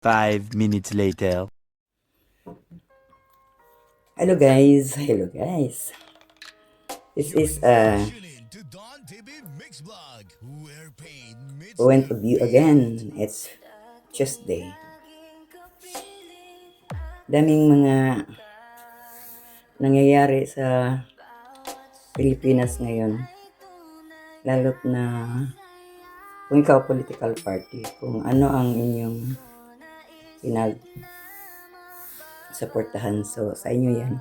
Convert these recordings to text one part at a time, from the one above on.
5 minutes later. Hello guys, hello guys. This is point of view again. It's Tuesday. Daming mga nangyayari sa Pilipinas ngayon. Lalo't na kung ikaw political party, kung ano ang inyong pinag-suportahan. So sa inyo yan.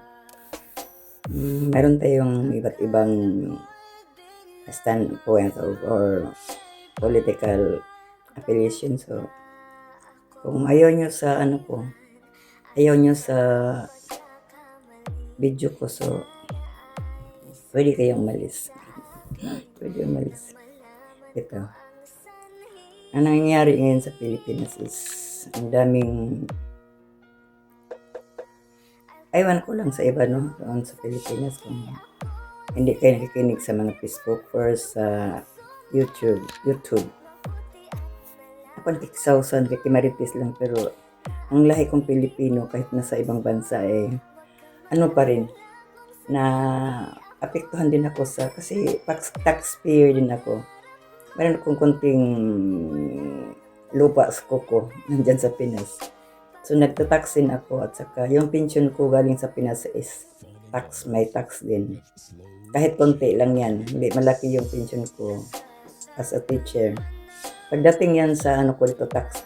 Meron tayong iba't ibang standpoint or political affiliation. So kung ayaw nyo sa ayaw nyo sa video ko, so pwede kayong umalis. Pwede umalis. Ito. Ang nangyayari ngayon sa Pilipinas is ang daming aywan ko lang sa iba, no? Doon sa Pilipinas, kung hindi kayo nakikinig sa mga Facebookers, sa YouTube. Ako nakikisawsan, nakikimaritis lang, pero ang lahi kong Pilipino, kahit nasa ibang bansa, ano pa rin, na apektuhan din ako kasi taxpayer din ako. Meron akong konting lupa sa kuko, nandyan sa Pinas. So nagtataksin ako, at saka yung pension ko galing sa Pinas is may tax din. Kahit konti lang yan, hindi malaki yung pension ko as a teacher. Pagdating yan sa dito tax,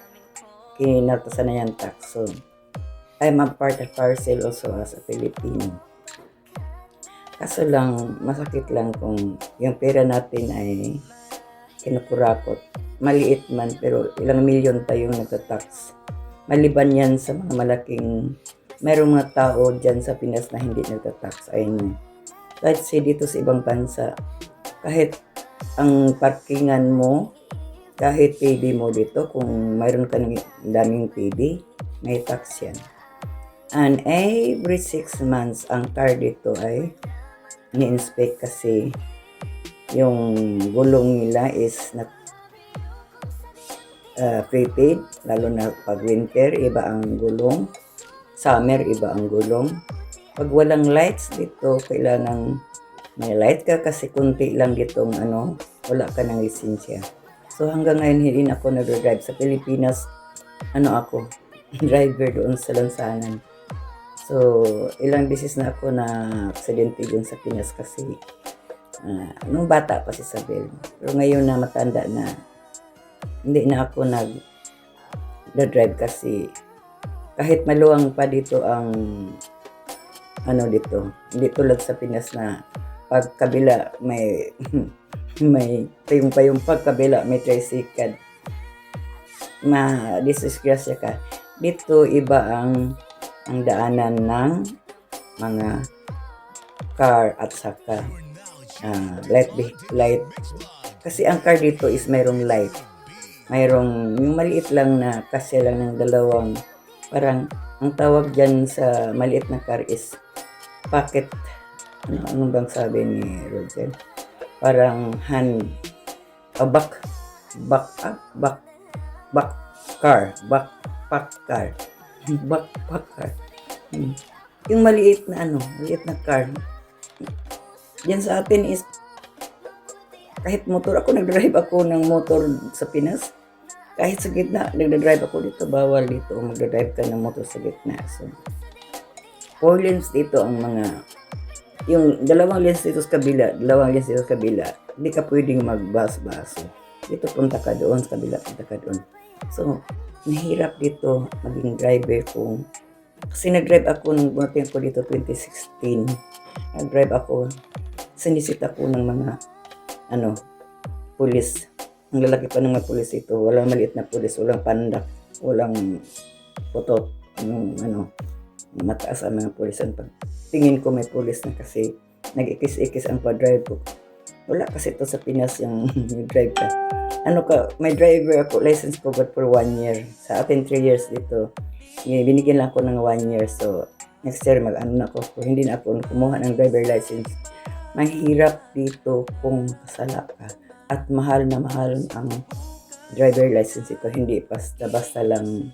kinartasan na yan tax. So I'm a part and parcel also as a Filipino. Kaso lang, masakit lang kung yung pera natin ay kinukurakot. Maliit man, pero ilang milyon tayong nagtatax. Maliban yan sa mga malaking, mayroong mga tao dyan sa Pinas na hindi nagtatax. Ayun. Kahit dito sa ibang bansa, kahit ang parkingan mo, kahit PB mo dito, kung mayroon ka ng daming PB, may tax yan. And every 6 months, ang car dito ay ni-inspect kasi yung gulong nila is not prepaid, lalo na pag winter, iba ang gulong. Summer, iba ang gulong. Pag walang lights dito, kailangan may light ka kasi kunti lang ditong wala ka ng lisensya. So hanggang ngayon hindi na ako nag-drive sa Pilipinas. Ako, driver doon sa lansanan. So ilang beses na ako na aksidente doon sa Pinas kasi nung bata pa si Isabel. Pero ngayon na matanda na, hindi na ako nag-drive kasi kahit maluwang pa dito ang dito, hindi tulad sa Pinas na pagkabila may may payong pagkabila may tricycle, disgrasya ka. Dito iba ang daanan ng mga car at saka light kasi ang car dito is mayroong light. Mayroong yung maliit lang na kasi lang ng dalawang, parang ang tawag dyan sa maliit na car is pocket, ano bang sabi ni Roger? Parang backpack car. Backpack car. Yung maliit na car. Yan sa atin is kahit motor, ako nag-drive ako ng motor sa Pinas. Kahit sa gitna, nag-drive ako dito, bawal dito mag-drive ka ng motor sa gitna. So 4 lanes dito ang yung 2 lanes dito sa kabila, 2 lanes dito sa kabila. Hindi ka pwedeng magbas-baso. Dito punta ka doon, sa kabila punta ka doon. So nahirap dito maging driver ko. Kasi nag-drive ako nung bumating ko dito 2016. Nag-drive ako, sinisit ako ng mga pulis. Ang lalaki pa ng mga pulis ito. Walang maliit na pulis, walang pandak, walang putot. Mataas ang mga pulis. Pag tingin ko may pulis na kasi nag-ikis-ikis ang pa-drive ko. Wala kasi ito sa Pinas yung drive ka. May driver ako, license ko but for 1 year. Sa atin 3 years dito. Binigyan lang ako ng 1 year. So next year na ako. Kung hindi na ako kumuha ng driver license. Mahirap dito kung kasala ka. At mahal na mahal ang driver license ito. Hindi basta lang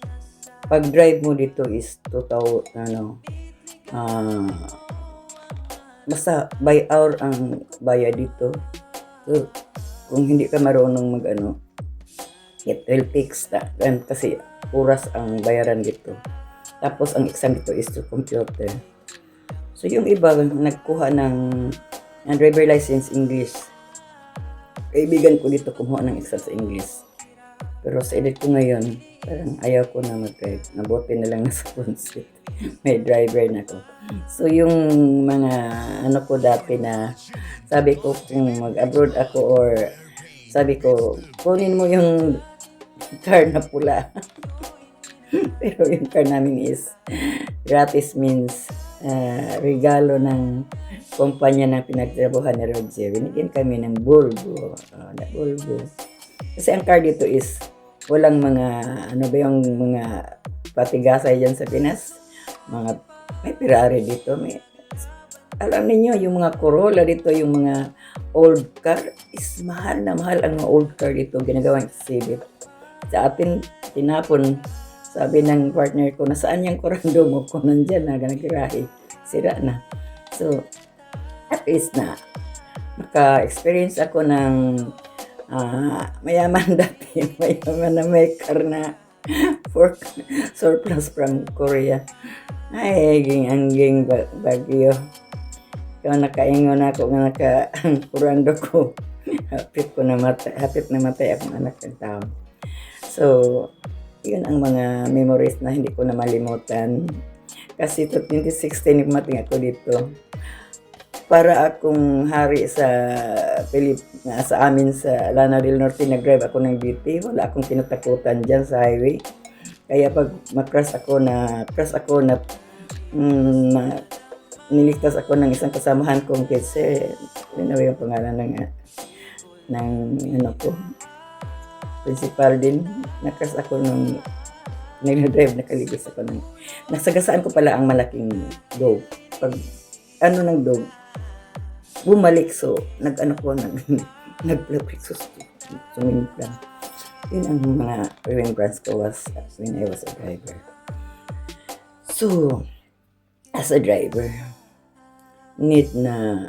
pag drive mo dito is 2,000, ah, basta by hour ang bayad dito. So, kung hindi ka marunong it will takes kasi oras ang bayaran dito. Tapos, ang exam dito is to computer. So, yung iba, nagkuha ng driver license English. Kaibigan ko dito kumuha ng exam sa English. Pero sa edit ko ngayon, parang ayaw ko na mag-drive. Nabuti na lang nasa front seat. May driver na ko. So, yung mga ko dati na sabi ko kung mag-abroad ako or sabi ko, kunin mo yung car na pula. Pero yung car namin is gratis, means regalo ng kumpanya na pinagtrabahan ni Roger. Binigyan kami ng Volvo. Na Volvo. Kasi ang car dito is walang mga, yung mga patigasay dyan sa Pinas. May Ferrari dito. Alam niyo yung mga Corolla dito, yung mga old car is mahal na mahal ang mga old car dito. Ginagawang exhibit. Sa atin, tinapon. Sabi ng partner ko, nasaan yung kurando mo? Kung nandyan na, nagirahi. Sira na. So, at least na, naka-experience ako ng mayaman dati. Mayaman na may car na surplus from Korea. Ay, angging Bagyo. Kaya nakaingon ako nga naka-kurando ko. Hapit na matay akong anak ng tao. So, yun ang mga memories na hindi ko na malimutan. Kasi 2016, nagmating ako dito. Para akong hari sa sa amin sa Lanao del Norte, nag-drive ako ng GT. Wala akong tinatakutan dyan sa highway. Kaya pag crash ako na niligtas ako ng isang kasamahan kong kids, yun na yung pangalan ng ko, principal din. Nakras ako nung nag-drive, nakaligtas ako nasagasaan ko pala ang malaking dog. Pag ng dog, bumalik, so nag-reflexos sumimplang. Yun ang mga remembrance ko was when I was a driver. So, as a driver, need na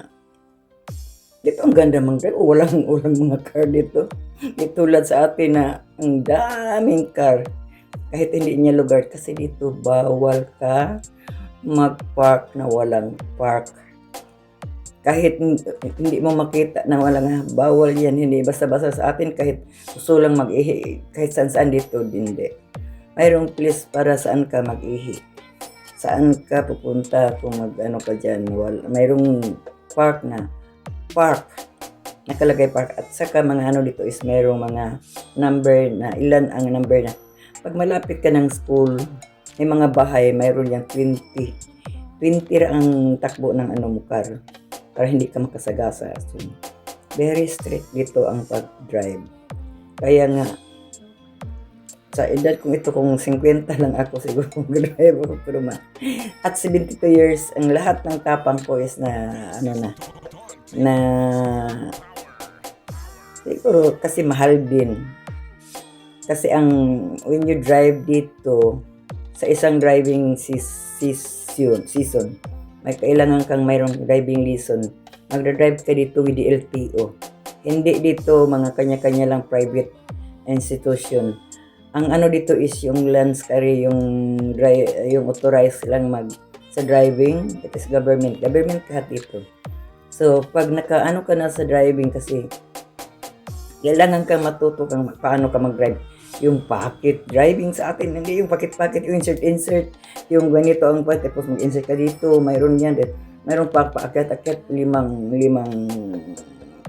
dito ang ganda mag-drive. Walang mga car dito. Tulad sa atin na ang daming car. Kahit hindi niya lugar. Kasi dito bawal ka mag-park na walang park. Kahit hindi mo makita na walang, bawal yan. Hindi basta-basta sa atin. Kahit gusto lang mag-ihi. Kahit saan dito, hindi. Mayroong place para saan ka mag-ihi. Saan ka pupunta kung ka dyan. Mayroong park. Nakalagay park. At saka mga dito is mayroong mga number na ilan ang number na. Pag malapit ka ng school, may mga bahay, mayroon yung 20 ang takbo ng car. Para hindi ka makasagasa. So, very strict dito ang pag-drive. Kaya nga, sa edad kong ito, kung 50 lang ako, siguro mag-drive ako. Pero at 72 years, ang lahat ng tapang ko is na siguro kasi mahal din. Kasi when you drive dito, sa isang driving season, may kailangan kang mayroong driving lesson. Magdadrive ka dito with the LTO. Hindi dito mga kanya-kanya lang private institution. Ang dito is yung Lance Carry, yung authorized lang sa driving. It is government lahat dito. So, pag ka na sa driving, kasi kailangan kang matuto kang paano ka mag-drive. Yung pocket driving sa atin, hindi yung pocket, yung insert, yung ganito ang part, tapos mag-insert ka dito, mayroon yan, mayroon paakyat, limang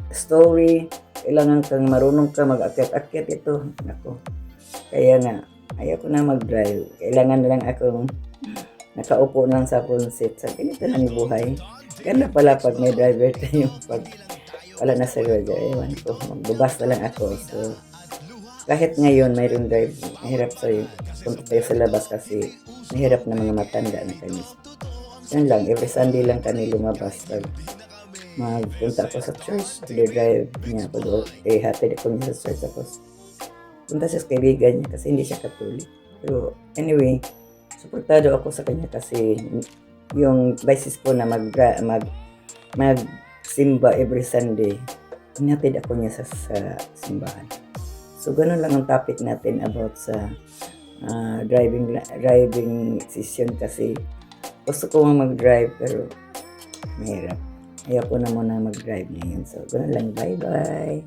story, kailangan kang marunong ka mag-akyat ito, nako. Kaya nga, ayaw ko na mag-drive, kailangan na lang akong nakaupo lang sa front seat, sa ganito lang yung buhay. Ganda pala pag may driver tayo, pag wala na sa road, ewan ko, magbubas na lang ako, so kahit ngayon mayroong drive, mahirap punta tayo sa labas kasi mahirap na mga matanda na kami. Yan lang, every Sunday lang kami lumabas. Pag magpunta ako sa church, drive niya ako doon. Hatid ako niya sa church. Tapos punta siya sa kaibigan niya kasi hindi siya Katolik. Pero anyway, suportado ako sa kanya kasi yung basis ko na magsimba every Sunday, hinatid ako niya sa simbahan. So, ganun lang ang topic natin about sa driving session kasi gusto ko nga mag-drive pero mahirap. Ayaw ko na muna mag-drive ngayon. So, ganun lang. Bye-bye!